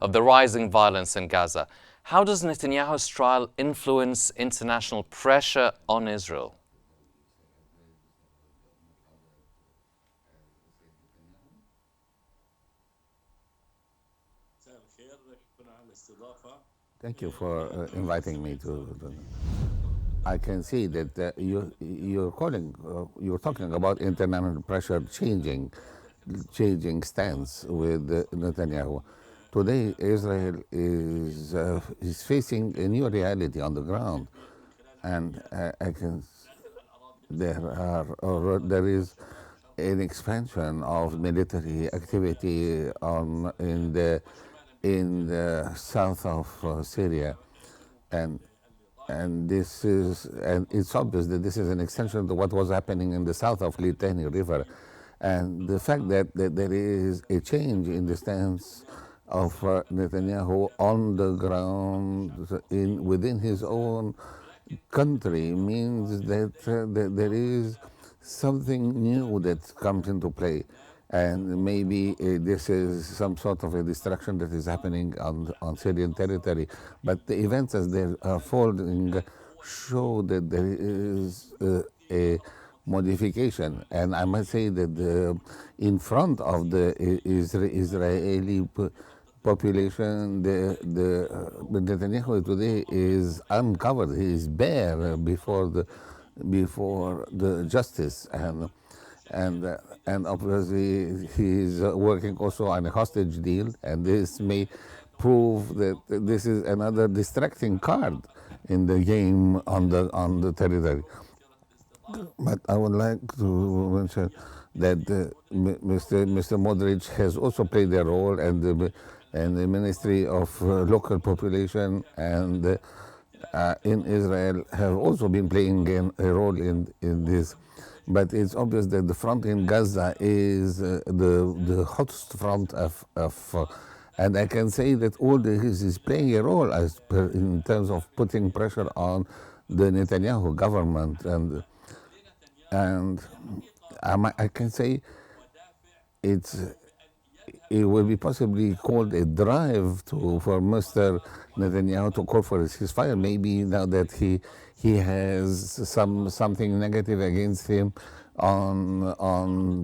of the rising violence in Gaza. How does Netanyahu's trial influence international pressure on Israel? Thank you for inviting me to. I can see that you're talking about international pressure changing stance with Netanyahu. Today, Israel is facing a new reality on the ground, and there is an expansion of military activity in the south of Syria, and it's obvious that this is an extension to what was happening in the south of Litani River, and the fact that there is a change in the stance of Netanyahu on the ground within his own country means that there is something new that comes into play. And maybe this is some sort of a destruction that is happening on Syrian territory. But the events as they are folding show that there is a modification. And I must say that in front of the Israeli population, the Netanyahu today is uncovered. He is bare before the justice, and obviously he is working also on a hostage deal, and this may prove that this is another distracting card in the game on the territory. But I would like to mention that Mr. Modric has also played a role, and the Ministry of Local Population and in Israel have also been playing a role in this. But it's obvious that the front in Gaza is the hottest front and I can say that all this is playing a role in terms of putting pressure on the Netanyahu government, and I can say it will be possibly called a drive for Mr. Netanyahu to call for a ceasefire. Maybe now that he has something negative against him on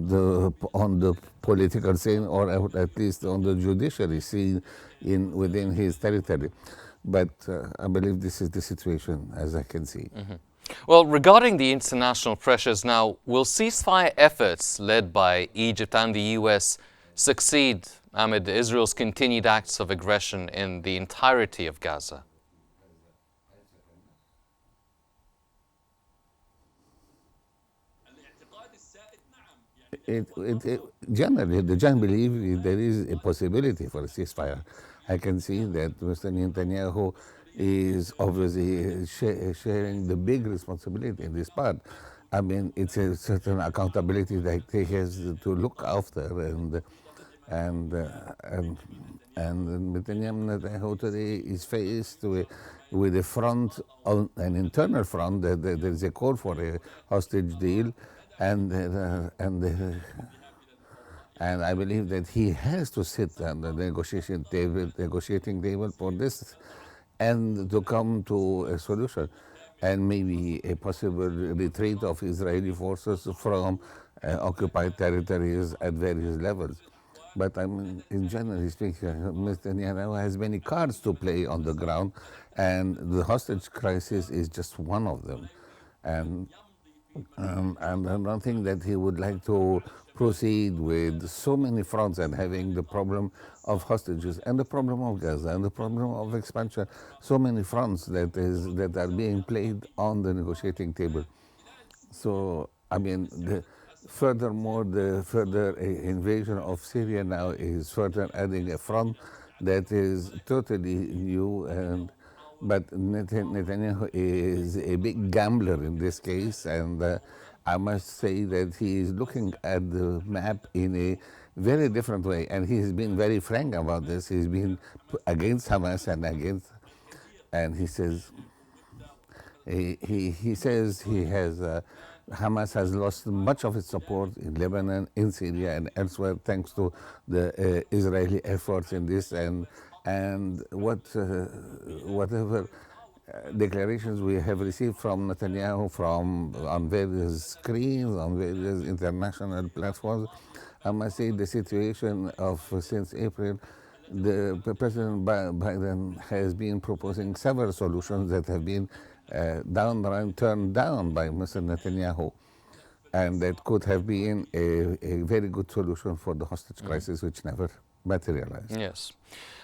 the political scene, or at least on the judiciary scene within his territory. But I believe this is the situation as I can see. Mm-hmm. Well, regarding the international pressures now, will ceasefire efforts led by Egypt and the US succeed amid Israel's continued acts of aggression in the entirety of Gaza? Generally, the general belief there is a possibility for a ceasefire. I can see that Mr. Netanyahu is obviously sharing the big responsibility in this part. I mean, it's a certain accountability that he has to look after, and Netanyahu today is faced with a front, an internal front, that there is a call for a hostage deal, and I believe that he has to sit at the negotiating table for this, and to come to a solution, and maybe a possible retreat of Israeli forces from occupied territories at various levels. But I mean, in general speaking, Mr. Netanyahu has many cards to play on the ground, and the hostage crisis is just one of them. And I don't think that he would like to proceed with so many fronts and having the problem of hostages and the problem of Gaza and the problem of expansion, so many fronts that are being played on the negotiating table. So, I mean, furthermore, the further invasion of Syria now is further adding a front that is totally new, but Netanyahu is a big gambler in this case, and I must say that he is looking at the map in a very different way, and he has been very frank about this. He's been against Hamas and he says he has Hamas has lost much of its support in Lebanon, in Syria, and elsewhere, thanks to the Israeli efforts in this, and And whatever declarations we have received from Netanyahu from on various screens, on various international platforms, I must say the situation of since April, President Biden has been proposing several solutions that have been down the line turned down by Mr. Netanyahu, and that could have been a very good solution for the hostage crisis, which never materialized. Yes.